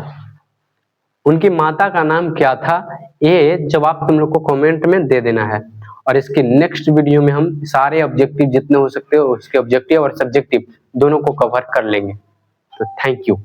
उनकी माता का नाम क्या था, ये जवाब तुम लोग को कमेंट में दे देना है। और इसके नेक्स्ट वीडियो में हम सारे ऑब्जेक्टिव जितने हो सकते हो उसके ऑब्जेक्टिव और सब्जेक्टिव दोनों को कवर कर लेंगे। तो थैंक यू।